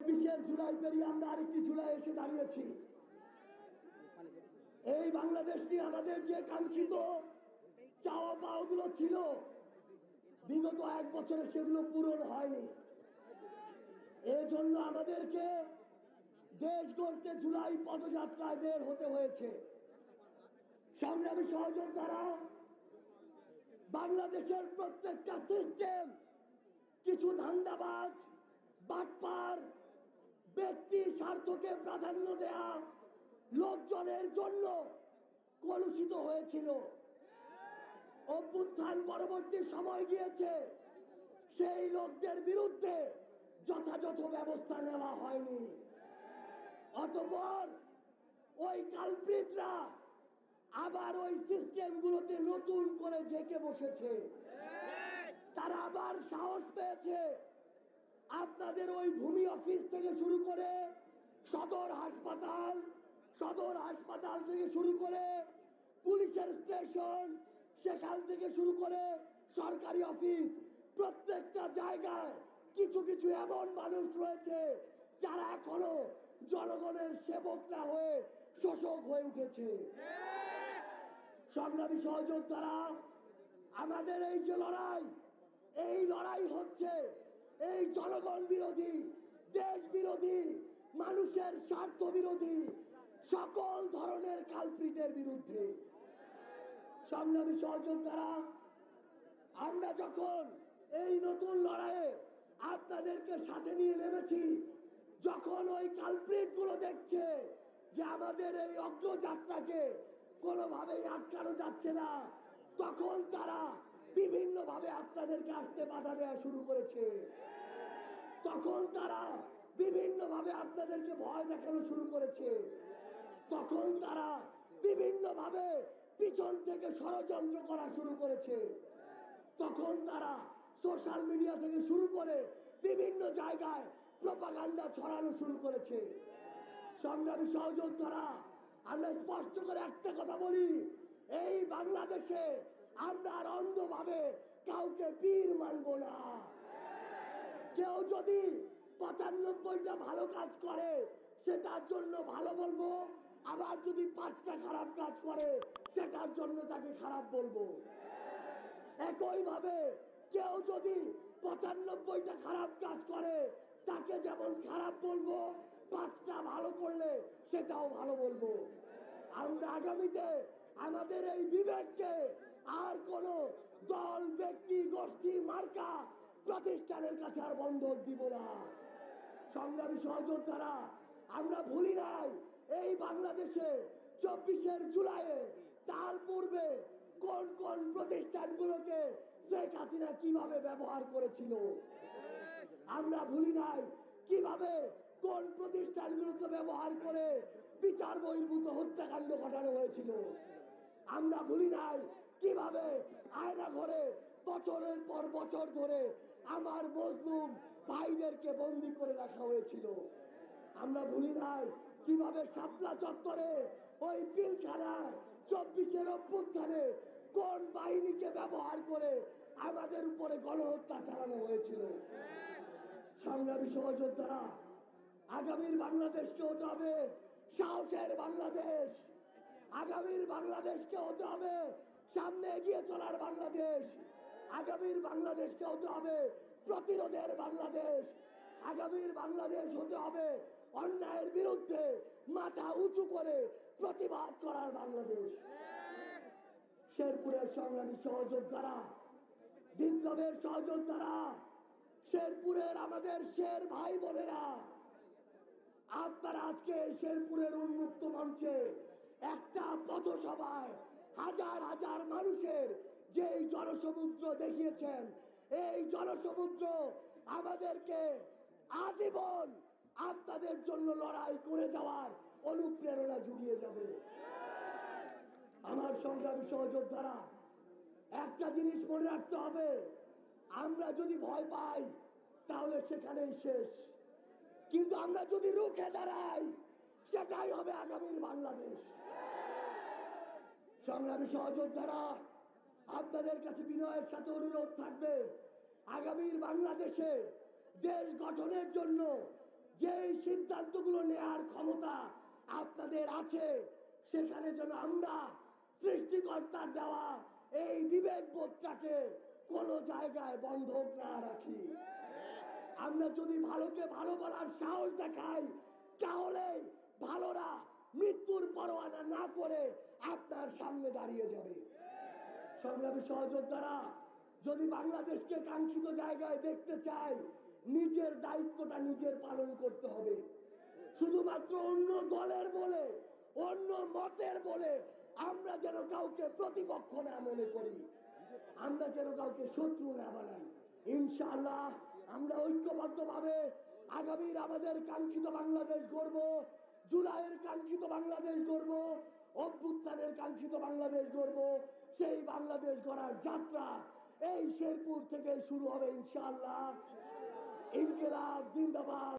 24 জুলাই পেরিয়ে আমরা আরেকটি জুলাই এসে দাঁড়িয়েছি। এই বাংলাদেশ নিয়ে আমাদের যে কাঙ্ক্ষিত চাওয়া পাওয়াগুলো ছিল বিগত 1 বছরে সেগুলো পূরণ হয়নি। এজন্য আমাদেরকে দেশ গড়তে জুলাই পদযাত্রায় বের হতে হয়েছে। সংগ্রামী সহযোদ্ধারা, বাংলাদেশের প্রত্যেকটা সিস্টেম কিছু ধান্দাবাজ বাটপার ব্যক্তি স্বার্থকে প্রাধান্য দেয়া লোকজনের জন্য কলুষিত হয়েছিল। অভ্যুত্থান পরবর্তী সময় গিয়েছে, সেই লোকদের বিরুদ্ধে যথাযথ ব্যবস্থা নেওয়া হয়নি। অতঃপর ওই কালপ্রিটরা আবার ওই সিস্টেমগুলোতে নতুন করে ঝেঁকে বসেছে। তারা আবার সাহস পেয়েছে আপনাদের ওই ভূমি অফিস থেকে শুরু করে সদর হাসপাতাল থেকে শুরু করে পুলিশের স্টেশন, সেখান থেকে শুরু করে সরকারি অফিস, প্রত্যেকটা জায়গায় কিছু কিছু এমন মানুষ রয়েছে যারা এখনো জনগণের সেবক না হয়ে শোষক হয়ে উঠেছে। সংগ্রামী সহযোদ্ধারা, আমাদের এই যে লড়াই হচ্ছে এই জনগণ বিরোধী, দেশ বিরোধী, মানুষের স্বার্থ বিরোধী সকল ধরনের কালপ্রিটের বিরুদ্ধে। সংগ্রামী সহযোদ্ধারা, আমরা যখন এই নতুন লড়াইয়ে আপনাদেরকে সাথে নিয়ে নেমেছি, যখন ওই কালপ্রিট গুলো দেখছে যে আমাদের এই অগ্রযাত্রাকে কোনোভাবেই আটকানো যাচ্ছে না, তখন তারা বিভিন্ন ভাবে আপনাদেরকে আসতে বাধা দেওয়া শুরু করেছে। তখন তারা বিভিন্ন ভাবে আপনাদেরকে ভয় দেখানো শুরু করেছে। তখন তারা বিভিন্ন ভাবে পিছন থেকে ষড়যন্ত্র করা শুরু করেছে। তখন তারা সোশ্যাল মিডিয়া থেকে শুরু করে বিভিন্ন জায়গায় প্রপাগান্ডা ছড়ানো শুরু করেছে। সংগ্রামী সহযোদ্ধারা, আমরা স্পষ্ট করে একটা কথা বলি, এই বাংলাদেশে আমরা আর অন্ধভাবে কাউকে পীর মানব না। কেউ যদি 95টা ভালো কাজ করে সেটার জন্য ভালো বলবো, আবার যদি 5টা খারাপ কাজ করে সেটার জন্য তাকে খারাপ বলবো। একইভাবে কেউ যদি 95টা খারাপ কাজ করে তাকে যেমন খারাপ বলবো, 5টা ভালো করলে সেটাও ভালো বলবো। আমরা আগামীতে আমাদের এই বিবেককে আর কোন দল, ব্যক্তি, গোষ্ঠী, মার্কা, প্রতিষ্ঠানের কাছে আর বন্ধক দিব না। সংগ্রামী সহযোদ্ধারা, আমরা ভুলি নাই এই বাংলাদেশে 24 জুলাইয়ে তার পূর্বে কোন কোন প্রতিষ্ঠানগুলোকে শেখ হাসিনা কিভাবে ব্যবহার করেছিল। আমরা ভুলি নাই কিভাবে কোন প্রতিষ্ঠানগুলোকে ব্যবহার করে বিচার বহির্ভূত হত্যাকাণ্ড ঘটানো হয়েছিল। আমরা ভুলি নাই কিভাবে আয়না ঘরে বছরের পর বছর ধরে আমার মজলুম ভাইদেরকে বন্দী করে রাখা হয়েছিল। আমরা ভুলি নাই কিভাবে শাপলা চত্বরে ওই পিলখানায় 24 অভ্যুত্থানে কোন বাহিনীকে ব্যবহার করে আমাদের উপরে গণহত্যা চালানো হয়েছিল। সংগ্রামী সহযোদ্ধারা, আগামীর বাংলাদেশকে হতে হবে সাহসের বাংলাদেশ। আগামীর বাংলাদেশকে হতে হবে সামনে এগিয়ে চলার বাংলাদেশ। আগামীর বাংলাদেশকে হতে হবে প্রতিরোধের বাংলাদেশ। আগামীর বাংলাদেশ হতে হবে অন্যায়ের বিরুদ্ধে মাথা উঁচু করে প্রতিবাদ করার বাংলাদেশ। শেরপুরের সংগ্রামী সহযোদ্ধারা, বিপ্লবের সহযোদ্ধারা, শেরপুরের আমাদের শের ভাই বোনেরা, আপনারা আজকে শেরপুরের উন্মুক্ত মঞ্চে একটা পথসভায় হাজার হাজার মানুষের যে জনসমুদ্র দেখিয়েছেন, এই জনসমুদ্র আমাদেরকে আজীবন আপনাদের জন্য লড়াই করে যাওয়ার অনুপ্রেরণা জুগিয়ে যাবে। আমার সংগ্রামী সহযোদ্ধারা, একটা জিনিস মনে রাখতে হবে, আমরা যদি ভয় পাই তাহলে সেখানেই শেষ, কিন্তু আমরা যদি রুখে দাঁড়াই সেটাই হবে আগামীর বাংলাদেশ। সংগ্রামী সহযোদ্ধারা, আপনাদের কাছে বিনয়ের সাথে অনুরোধ থাকবে, আগামীর বাংলাদেশে দেশ গঠনের জন্য যে যেই সিদ্ধান্তগুলো নেয়ার ক্ষমতা আপনাদের আছে, সেখানে যেন আমরা সৃষ্টিকর্তার দেওয়া এই বিবেকবোধটাকে কোনো জায়গায় বন্ধক না রাখি। আমরা যদি ভালোকে ভালো বলার সাহস দেখাই, তাহলে ভালোরা মৃত্যুর পরোয়ানা না করে আপনার সামনে দাঁড়িয়ে যাবে। সংগ্রামী সহযোদ্ধারা, যদি বাংলাদেশকে কাঙ্ক্ষিত জায়গায় দেখতে চাই, নিজের দায়িত্বটা নিজের পালন করতে হবে। শুধুমাত্র অন্য দলের বলে, অন্য মতের বলে আমরা যেন কাউকে প্রতিপক্ষ না মনে করি, আমরা যেন কাউকে শত্রু না বানাই। ইনশাআল্লাহ আমরা ঐক্যবদ্ধভাবে আগামীর আমাদের কাঙ্ক্ষিত বাংলাদেশ গড়ব, জুলাইয়ের কাঙ্ক্ষিত বাংলাদেশ গড়ব, অভ্যুত্থানের কাঙ্ক্ষিত বাংলাদেশ গড়ব। সেই বাংলাদেশ গড়ার যাত্রা এই শেরপুর থেকে শুরু হবে ইনশাআল্লাহ। ইনকিলাব জিন্দাবাদ।